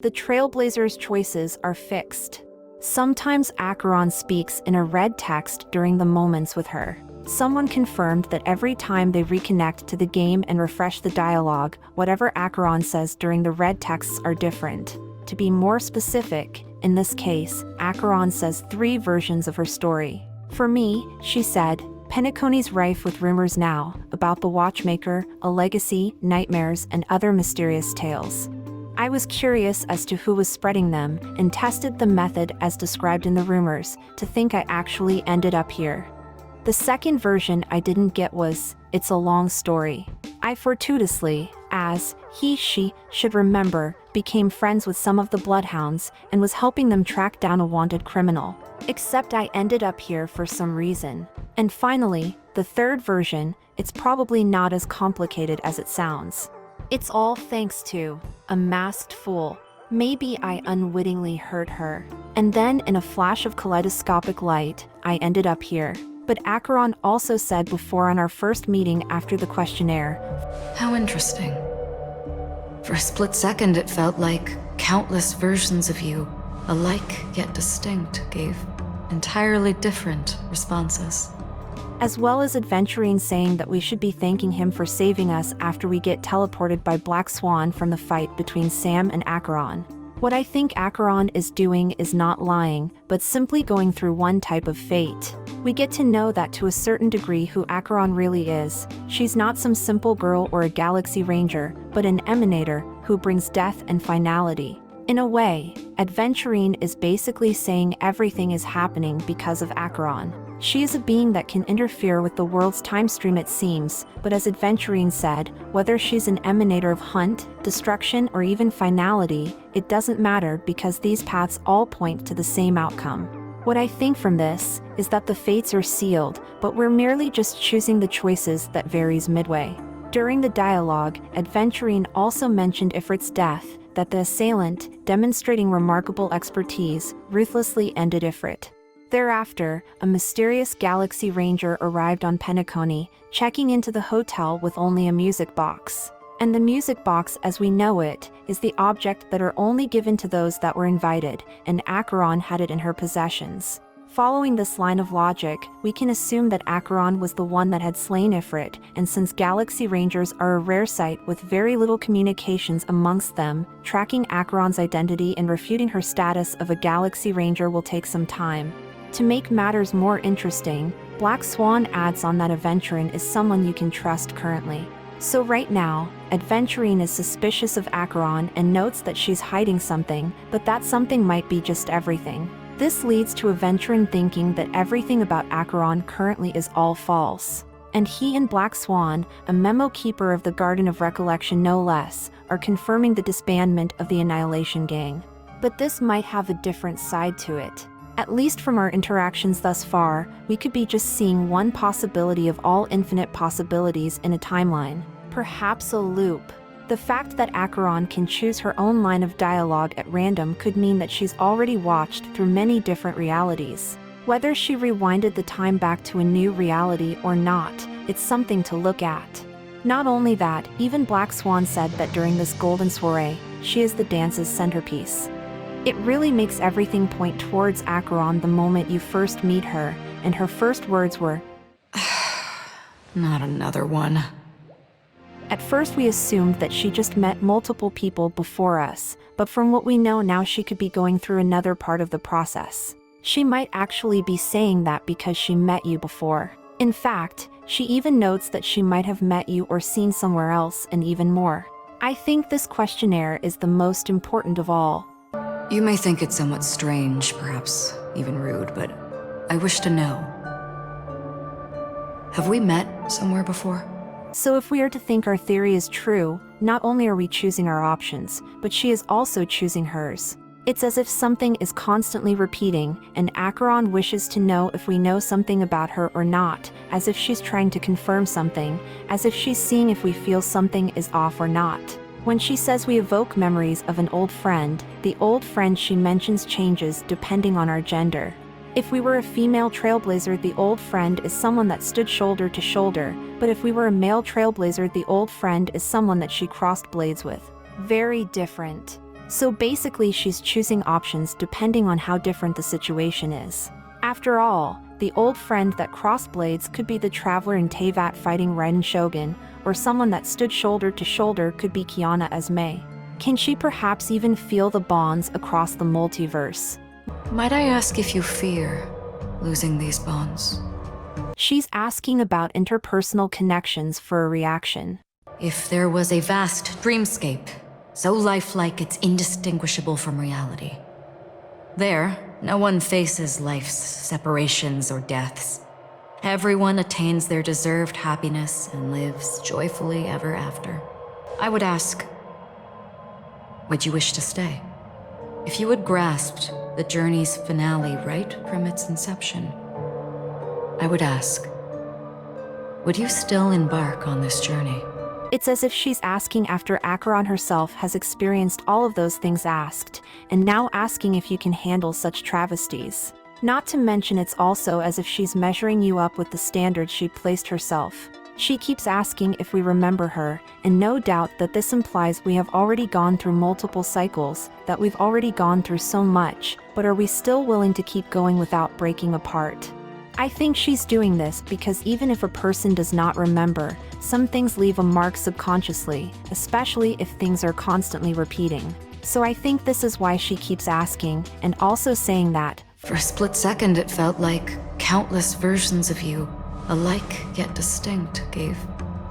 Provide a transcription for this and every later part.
The Trailblazer's choices are fixed. Sometimes Acheron speaks in a red text during the moments with her. Someone confirmed that every time they reconnect to the game and refresh the dialogue, whatever Acheron says during the red texts are different. To be more specific, in this case, Acheron says 3 versions of her story. For me, she said, Penacony's rife with rumors now, about the Watchmaker, a legacy, nightmares, and other mysterious tales. I was curious as to who was spreading them, and tested the method as described in the rumors, to think I actually ended up here. The second version I didn't get was, it's a long story. I fortuitously, as she should remember, became friends with some of the Bloodhounds, and was helping them track down a wanted criminal. Except I ended up here for some reason. And finally, the third version, it's probably not as complicated as it sounds. It's all thanks to a masked fool. Maybe I unwittingly hurt her. And then in a flash of kaleidoscopic light, I ended up here. But Acheron also said before on our first meeting after the questionnaire, How interesting. For a split second it felt like countless versions of you, alike yet distinct, gave entirely different responses. as well as Adventurine saying that we should be thanking him for saving us after we get teleported by Black Swan from the fight between Sam and Acheron. What I think Acheron is doing is not lying, but simply going through one type of fate. We get to know that to a certain degree who Acheron really is. She's not some simple girl or a galaxy ranger, but an emanator who brings death and finality. In a way, Adventurine is basically saying everything is happening because of Acheron. She is a being that can interfere with the world's time stream, it seems, but as Adventurine said, whether she's an emanator of hunt, destruction, or even finality, it doesn't matter because these paths all point to the same outcome. What I think from this is that the fates are sealed, but we're merely just choosing the choices that varies midway. During the dialogue, Adventurine also mentioned Ifrit's death, that the assailant, demonstrating remarkable expertise, ruthlessly ended Ifrit. Thereafter, a mysterious galaxy ranger arrived on Penacony, checking into the hotel with only a music box. And the music box as we know it, is the object that are only given to those that were invited, and Acheron had it in her possessions. Following this line of logic, we can assume that Acheron was the one that had slain Ifrit, and since Galaxy Rangers are a rare sight with very little communications amongst them, tracking Acheron's identity and refuting her status of a Galaxy Ranger will take some time. To make matters more interesting, Black Swan adds on that Adventurine is someone you can trust currently. So right now, Adventurine is suspicious of Acheron and notes that she's hiding something, but that something might be just everything. This leads to Adventurine thinking that everything about Acheron currently is all false. And he and Black Swan, a memo keeper of the Garden of Recollection no less, are confirming the disbandment of the Annihilation Gang. But this might have a different side to it. At least from our interactions thus far, we could be just seeing one possibility of all infinite possibilities in a timeline. Perhaps a loop. The fact that Acheron can choose her own line of dialogue at random could mean that she's already watched through many different realities. Whether she rewinded the time back to a new reality or not, it's something to look at. Not only that, even Black Swan said that during this golden soiree, she is the dance's centerpiece. It really makes everything point towards Acheron the moment you first meet her, and her first words were, Not another one. At first we assumed that she just met multiple people before us, but from what we know now she could be going through another part of the process. She might actually be saying that because she met you before. In fact, she even notes that she might have met you or seen somewhere else and even more. I think this questionnaire is the most important of all. You may think it somewhat strange, perhaps even rude, but I wish to know. Have we met somewhere before? So if we are to think our theory is true, not only are we choosing our options, but she is also choosing hers. It's as if something is constantly repeating, and Acheron wishes to know if we know something about her or not, as if she's trying to confirm something, as if she's seeing if we feel something is off or not. When she says we evoke memories of an old friend, the old friend she mentions changes depending on our gender. If we were a female trailblazer, the old friend is someone that stood shoulder to shoulder, but if we were a male trailblazer, the old friend is someone that she crossed blades with. Very different. So basically she's choosing options depending on how different the situation is. After all, the old friend that crossed blades could be the traveler in Teyvat fighting Raiden Shogun, or someone that stood shoulder to shoulder could be Kiana as Mei. Can she perhaps even feel the bonds across the multiverse? Might I ask if you fear losing these bonds? She's asking about interpersonal connections for a reaction. If there was a vast dreamscape, so lifelike it's indistinguishable from reality. There, no one faces life's separations or deaths. Everyone attains their deserved happiness and lives joyfully ever after. I would ask, would you wish to stay? If you had grasped the journey's finale right from its inception, I would ask, would you still embark on this journey? It's as if she's asking after Acheron herself has experienced all of those things asked, and now asking if you can handle such travesties. Not to mention it's also as if she's measuring you up with the standards she placed herself. She keeps asking if we remember her, and no doubt that this implies we have already gone through multiple cycles, that we've already gone through so much, but are we still willing to keep going without breaking apart? I think she's doing this because even if a person does not remember, some things leave a mark subconsciously, especially if things are constantly repeating. So I think this is why she keeps asking, and also saying that, for a split second it felt like countless versions of you, alike yet distinct, gave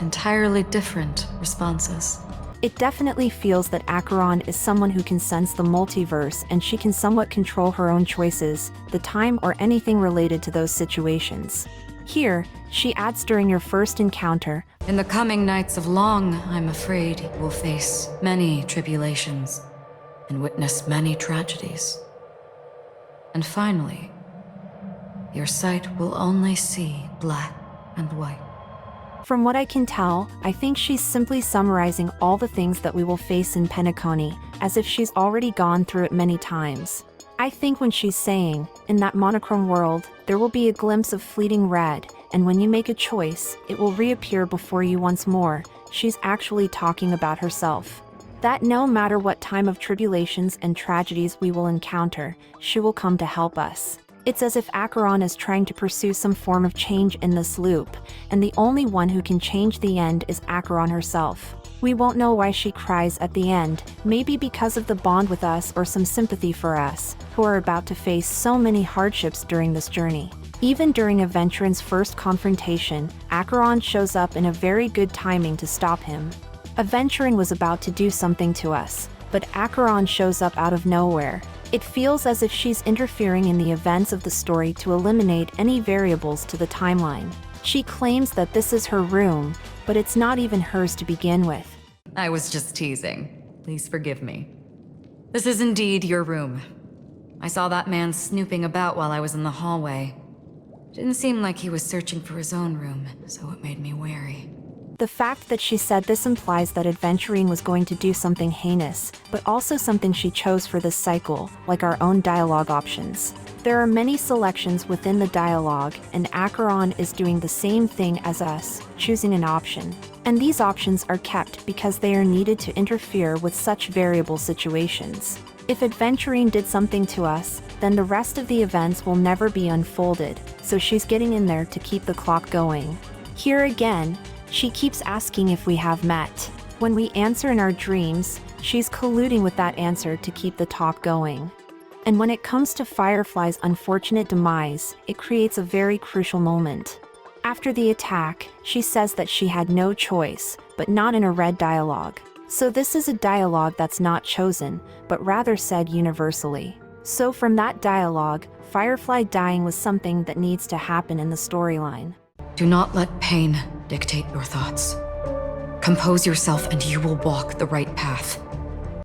entirely different responses. It definitely feels that Acheron is someone who can sense the multiverse and she can somewhat control her own choices, the time or anything related to those situations. Here, she adds during your first encounter, in the coming nights of long, I'm afraid you will face many tribulations and witness many tragedies. And finally, your sight will only see black and white. From what I can tell, I think she's simply summarizing all the things that we will face in Penacony, as if she's already gone through it many times. I think when she's saying, in that monochrome world, there will be a glimpse of fleeting red, and when you make a choice, it will reappear before you once more, she's actually talking about herself. That no matter what time of tribulations and tragedies we will encounter, she will come to help us. It's as if Acheron is trying to pursue some form of change in this loop, and the only one who can change the end is Acheron herself. We won't know why she cries at the end, maybe because of the bond with us or some sympathy for us, who are about to face so many hardships during this journey. Even during Aventurin's first confrontation, Acheron shows up in a very good timing to stop him. Aventurin was about to do something to us, but Acheron shows up out of nowhere. It feels as if she's interfering in the events of the story to eliminate any variables to the timeline. She claims that this is her room, but it's not even hers to begin with. I was just teasing. Please forgive me. This is indeed your room. I saw that man snooping about while I was in the hallway. Didn't seem like he was searching for his own room, so it made me wary. The fact that she said this implies that Aventurine was going to do something heinous, but also something she chose for this cycle, like our own dialogue options. There are many selections within the dialogue, and Acheron is doing the same thing as us, choosing an option. And these options are kept because they are needed to interfere with such variable situations. If Aventurine did something to us, then the rest of the events will never be unfolded, so she's getting in there to keep the clock going. Here again, she keeps asking if we have met. When we answer in our dreams, she's colluding with that answer to keep the talk going. And when it comes to Firefly's unfortunate demise, it creates a very crucial moment. After the attack, she says that she had no choice, but not in a red dialogue. So this is a dialogue that's not chosen, but rather said universally. So from that dialogue, Firefly dying was something that needs to happen in the storyline. Do not let pain dictate your thoughts. Compose yourself and you will walk the right path.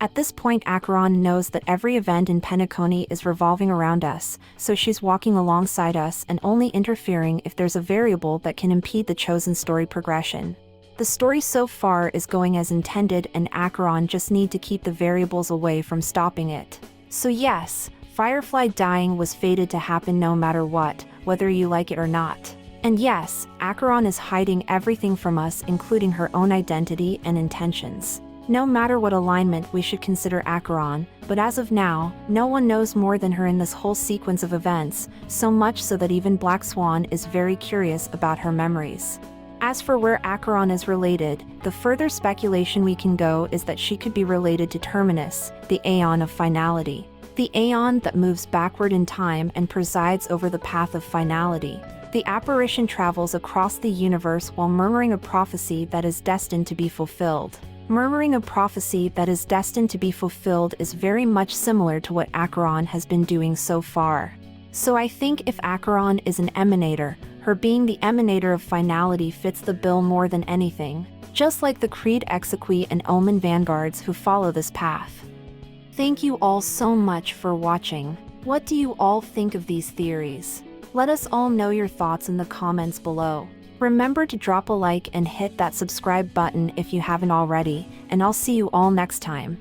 At this point, Acheron knows that every event in Penacony is revolving around us, so she's walking alongside us and only interfering if there's a variable that can impede the chosen story progression. The story so far is going as intended, and Acheron just need to keep the variables away from stopping it. So yes, Firefly dying was fated to happen no matter what, whether you like it or not. And yes, Acheron is hiding everything from us, including her own identity and intentions. No matter what alignment, we should consider Acheron, but as of now, no one knows more than her in this whole sequence of events, so much so that even Black Swan is very curious about her memories. As for where Acheron is related, the further speculation we can go is that she could be related to Terminus, the Aeon of Finality. The Aeon that moves backward in time and presides over the path of finality. The apparition travels across the universe while murmuring a prophecy that is destined to be fulfilled. Murmuring a prophecy that is destined to be fulfilled is very much similar to what Acheron has been doing so far. So I think if Acheron is an emanator, her being the emanator of finality fits the bill more than anything, just like the Creed Exequi and Omen Vanguards who follow this path. Thank you all so much for watching. What do you all think of these theories? Let us all know your thoughts in the comments below. Remember to drop a like and hit that subscribe button if you haven't already, and I'll see you all next time.